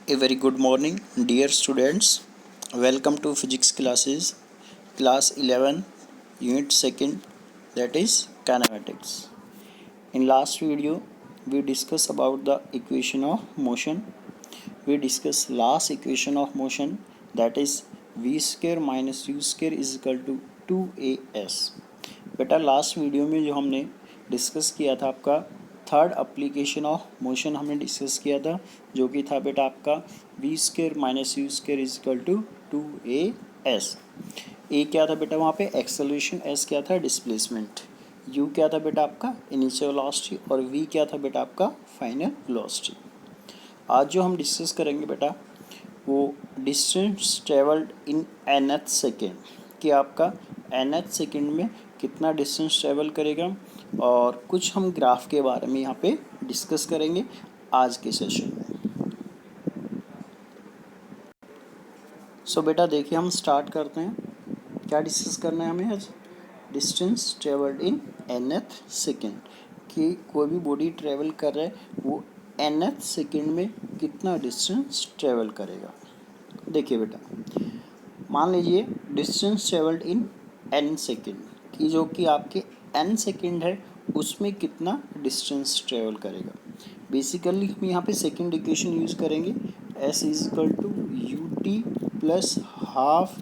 A very good morning, dear students. Welcome to physics classes, class 11, unit 2nd, that is kinematics. In last video, we discussed about the equation of motion. We discussed last equation of motion, that is v square minus u square is equal to 2as. बेटा last video में जो हमने discuss किया था आपका third application of motion हमने discuss किया था, जो कि था बेटा आपका V square minus U square is equal to 2as। A क्या था बेटा वहाँ पे एक्सेलरेशन, एस क्या था डिस्प्लेसमेंट, यू क्या था बेटा आपका इनिशियल वेलोसिटी और वी क्या था बेटा आपका फाइनल वेलोसिटी। आज जो हम डिस्कस करेंगे बेटा वो distance travelled in nth second, कि आपका nth सेकेंड में कितना डिस्टेंस ट्रेवल करेगा, और कुछ हम ग्राफ के बारे में यहाँ पे डिस्कस करेंगे आज के सेशन में। सो बेटा देखिए हम स्टार्ट करते हैं। क्या डिस्कस करना है हमें आज? Distance travelled in nth second, कि कोई भी बॉडी ट्रेवल कर रहा है वो nth सेकेंड में कितना डिस्टेंस ट्रेवल करेगा। देखिए बेटा, मान लीजिए distance travelled in n second, कि जो कि आपके n सेकेंड है उसमें कितना डिस्टेंस ट्रेवल करेगा। बेसिकली हम यहाँ पे सेकेंड इक्वेशन यूज़ करेंगे, s is equal to U T plus half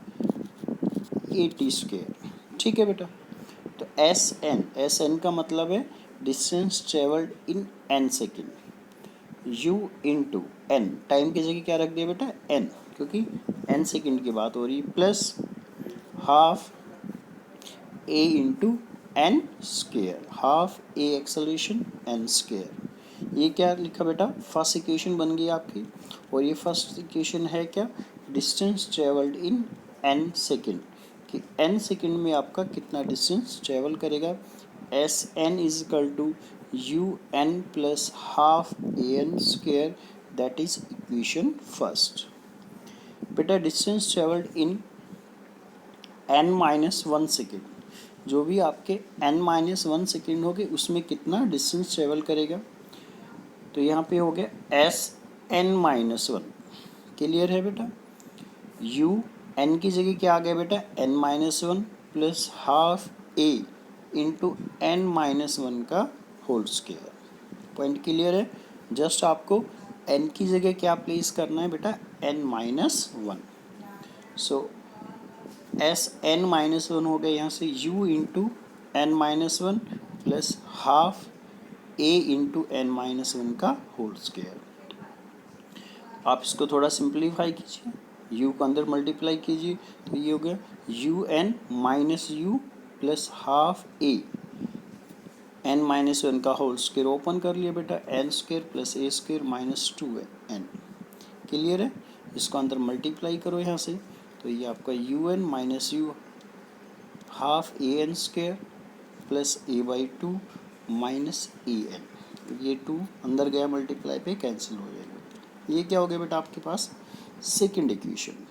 A T square. ठीक है बेटा, तो एस एन का मतलब है distance travelled in n second, u into N, time की जगह क्या रख दिया बेटा n, क्योंकि n सेकेंड की बात हो रही है, plus half a into N square, half a acceleration N square. ये क्या लिखा बेटा, फर्स्ट इक्वेशन बन गई आपकी। और ये फर्स्ट इक्वेशन है क्या, distance travelled in n second, कि n सेकेंड में आपका कितना डिस्टेंस ट्रेवल करेगा। S N is equal to U N plus half A N square, that is equation first. बेटा distance travelled in n minus one second, जो भी आपके n minus one second हो गए उसमें कितना डिस्टेंस ट्रेवल करेगा। तो यहाँ पे हो गया S N minus one, clear है बेटा। u n की जगह क्या आ गया बेटा n minus one plus half a into N minus one का होल स्क्वायर। पॉइंट क्लियर है। जस्ट आपको n की जगह क्या प्लेस करना है बेटा n minus one. So S N minus one हो गया यहाँ से u into N minus one plus half a into N minus one का होल स्क्वायर। आप इसको थोड़ा सिंप्लीफाई कीजिए, u को अंदर मल्टीप्लाई कीजिए, तो ये हो गया U N minus U plus half a N minus one का होल स्क्वायर, ओपन कर लिया बेटा N square plus A square minus two है एन। क्लियर है। इसको अंदर मल्टीप्लाई करो यहाँ से, तो ये आपका U N minus U half A N square plus A by two minus A N. ये टू अंदर गया मल्टीप्लाई पे कैंसिल हो जाएगा। ये क्या हो गया बेटा आपके पास सेकेंड इक्वेशन।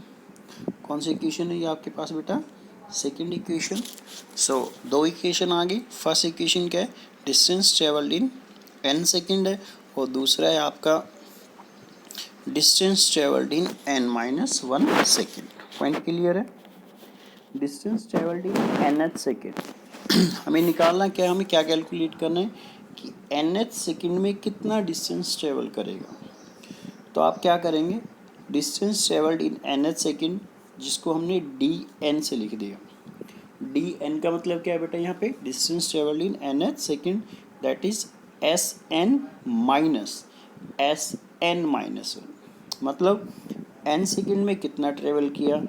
कौन सी इक्वेशन है ये आपके पास बेटा, सेकेंड इक्वेशन। सो दो इक्वेशन आ गई। फर्स्ट इक्वेशन क्या है, distance travelled in n second है, और दूसरा है आपका distance travelled in n minus one second. Point clear है। Distance travelled in nth second हमें निकालना क्या है, हमें क्या कैलकुलेट करना है कि nth सेकेंड में कितना डिस्टेंस ट्रेवल करेगा। तो आप क्या करेंगे, distance travelled in nth second जिसको हमने डी एन से लिख दिया। डी एन का मतलब क्या है बेटा, यहाँ पे distance travelled in nth second, that is S N minus S N minus one, मतलब n सेकेंड में कितना ट्रेवल किया,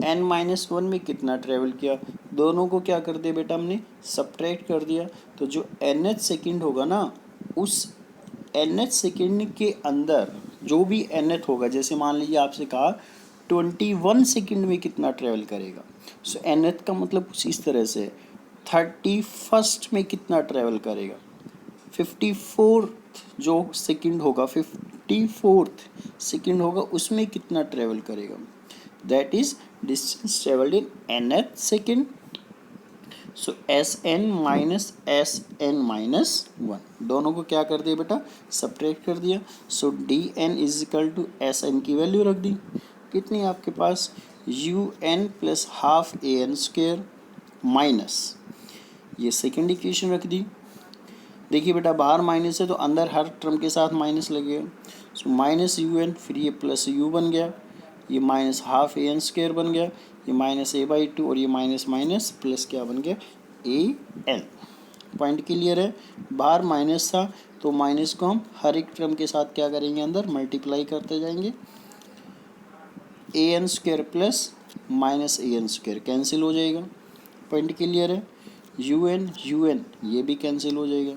n माइनस वन में कितना ट्रेवल किया, दोनों को क्या कर दिया बेटा हमने सब्ट्रैक्ट कर दिया। तो जो nth सेकेंड होगा ना, उस nth सेकेंड के अंदर जो भी nth होगा, जैसे मान लीजिए आपसे कहा 21 सेकेंड में कितना ट्रेवल करेगा, सो nth का मतलब कुछ इस तरह से 31st में कितना ट्रेवल करेगा, 54th जो सेकेंड होगा 54th सेकेंड होगा उसमें कितना ट्रेवल करेगा, that is distance travelled in nth second. So S N minus S N minus one, दोनों को क्या कर दिया बेटा, सब्ट्रैक्ट कर दिया। So D N is equal to S N की वैल्यू रख दी, कितनी आपके पास, U N plus half A N square minus, ये सेकेंड इक्वेशन रख दी। देखिए बेटा बाहर माइनस है तो अंदर हर टर्म के साथ माइनस लगेगा। सो माइनस यू एन, फिर ये प्लस यू बन गया, ये minus half A N square बन गया, ये माइनस ए बाई टू, और ये माइनस माइनस प्लस क्या बन गया, ए एन। पॉइंट क्लियर है, बाहर माइनस था तो माइनस को हम हर एक टर्म के साथ क्या करेंगे, अंदर मल्टीप्लाई करते जाएंगे। ए N square plus minus A N square cancel हो जाएगा। पॉइंट क्लियर है, यू एन ये भी कैंसिल हो जाएगा।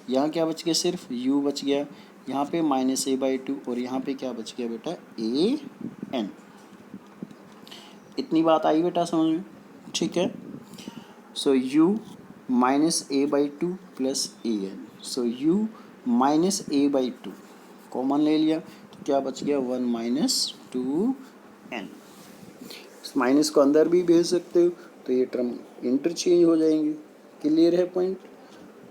यहाँ क्या बच गया, सिर्फ u बच गया, यहाँ पे माइनस ए बाई टू, और यहाँ पे क्या बच गया बेटा, ए एन। इतनी बात आई बेटा समझ में, ठीक है। So u minus A by two plus A N, so u minus A by two common ले लिया तो क्या बच गया, वन माइनस टू एन। इस माइनस को अंदर भी भेज सकते हो तो ये टर्म इंटरचेंज हो जाएंगे। क्लियर है पॉइंट।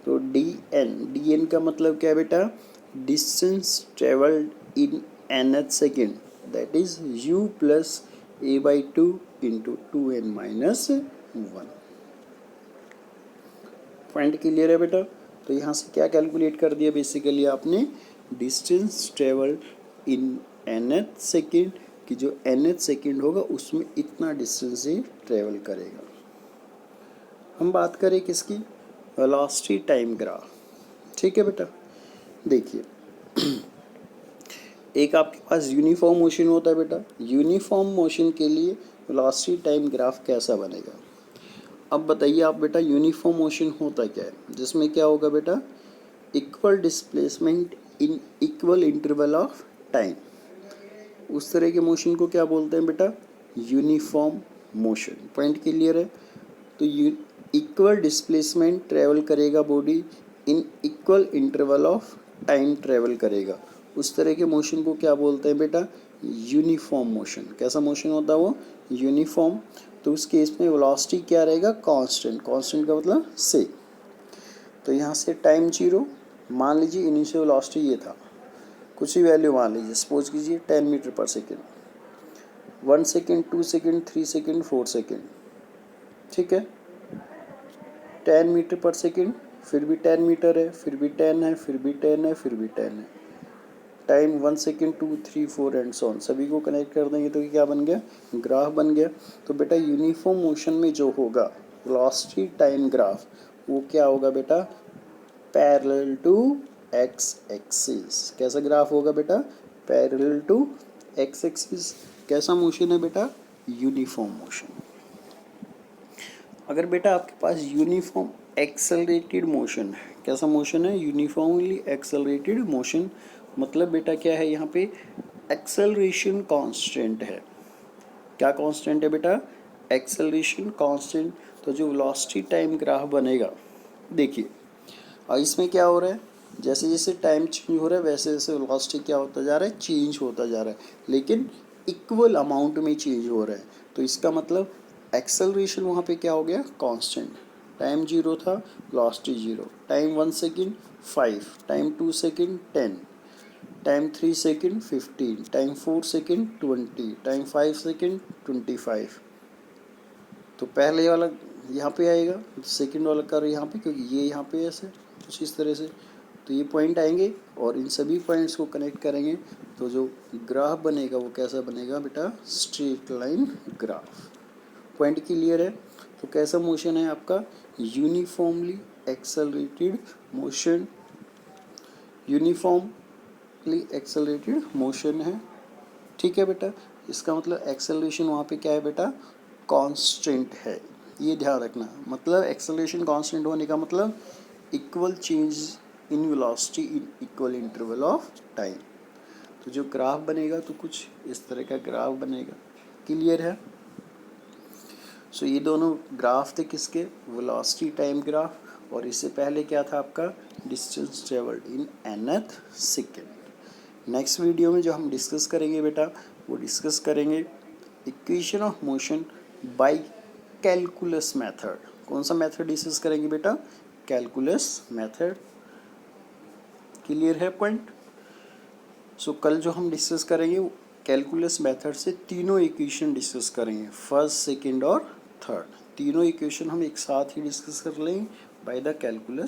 तो डी एन का मतलब क्या है बेटा, distance travelled in nth second, that is u plus A by two into two N minus one. Point clear है बेटा। तो यहाँ से क्या कैलकुलेट कर दिया बेसिकली आपने, distance travelled in nth second, कि जो nth सेकेंड होगा उसमें इतना डिस्टेंस ही ट्रेवल करेगा। हम बात करें किसकी, वेलोसिटी टाइम ग्राफ। ठीक है बेटा, देखिए एक आपके पास यूनिफॉर्म मोशन होता है बेटा, यूनिफॉर्म मोशन के लिए वेलोसिटी टाइम ग्राफ कैसा बनेगा। अब बताइए आप बेटा, यूनिफॉर्म मोशन होता क्या है, जिसमें क्या होगा बेटा, equal displacement in equal interval of time, उस तरह के मोशन को क्या बोलते हैं बेटा, यूनिफॉर्म मोशन। पॉइंट क्लियर है। तो इक्वल डिस्प्लेसमेंट ट्रेवल करेगा body, in equal interval of time travel करेगा, उस तरह के मोशन को क्या बोलते हैं बेटा, यूनिफॉर्म मोशन। कैसा मोशन होता है वो, यूनिफॉर्म। तो उस केस में वेलोसिटी क्या रहेगा, कांस्टेंट, कांस्टेंट का मतलब से। तो यहाँ से टाइम जीरो, मान लीजिए इनिशियल वेलोसिटी ये था, कुछ ही वैल्यू मान लीजिए, सपोज कीजिए 10 मीटर पर second, 1 second, 2 second, 3 second, 4 second, ठीक है, 10 मीटर पर सेकेंड, फिर भी 10 मीटर है, फिर भी 10 है, फिर भी 10 है, फिर भी 10 है। Time 1 second, 2, 3, 4 and so on, सभी को कनेक्ट कर देंगे तो क्या बन गया, ग्राफ बन गया। तो बेटा यूनिफॉर्म मोशन में जो होगा वेलोसिटी टाइम ग्राफ, वो क्या होगा बेटा, पैरेलल टू एक्स एक्सिस। कैसा ग्राफ होगा बेटा, पैरेलल टू एक्स एक्सिस। कैसा मोशन है बेटा, यूनिफॉर्म मोशन। अगर बेटा आपके पास यूनिफॉर्म एक्सेलरेटेड मोशन है, कैसा मोशन है, यूनिफॉर्मली एक्सेलरेटेड मोशन, मतलब बेटा क्या है यहाँ पे, एक्सेलरेशन कांस्टेंट है। क्या कांस्टेंट है बेटा, एक्सेलरेशन कांस्टेंट। तो जो वेलोसिटी टाइम ग्राफ बनेगा, देखिए और इसमें क्या हो रहा है, जैसे जैसे टाइम चेंज हो रहा है वैसे वैसे वेलोसिटी क्या होता जा रहा है, चेंज होता जा रहा है, लेकिन इक्वल अमाउंट में चेंज हो रहा है। तो इसका मतलब एक्सेलरेशन वहाँ पे क्या हो गया, कांस्टेंट। टाइम जीरो था, velocity zero. Time 1 second 5, time 2 second 10, time 3 second 15, time 4 second 20, time 5 second 25। तो पहले वाला यहाँ पे आएगा, सेकेंड वाला कर यहाँ पे, क्योंकि ये यहाँ पे ऐसे कुछ इस तरह से, तो ये पॉइंट आएंगे और इन सभी पॉइंट्स को कनेक्ट करेंगे तो जो ग्राफ बनेगा वो कैसा बनेगा बेटा, straight line graph. Point clear है। तो कैसा मोशन है आपका, uniformly accelerated motion, uniformly accelerated motion है। ठीक है बेटा, इसका मतलब एक्सेलरेशन वहाँ पे क्या है बेटा, कांस्टेंट है, ये ध्यान रखना। मतलब एक्सेलरेशन कांस्टेंट होने का मतलब equal change in velocity in equal interval of time. तो जो ग्राफ बनेगा तो कुछ इस तरह का ग्राफ बनेगा। क्लियर है। सो ये दोनों ग्राफ थे किसके, वेलोसिटी टाइम ग्राफ, और इससे पहले क्या था आपका, distance travelled in nth second. Next video में जो हम डिस्कस करेंगे बेटा, वो डिस्कस करेंगे equation of motion by calculus method. कौन सा मेथड डिस्कस करेंगे बेटा? Calculus method. क्लियर है पॉइंट? सो कल जो हम डिस्कस करेंगे कैलकुलस मेथड से तीनों इक्वेशन डिस्कस करेंगे, फर्स्ट, सेकंड और थर्ड। तीनों इक्वेशन हम एक साथ ही डिस्कस कर लेंगे बाय द कैलकुलस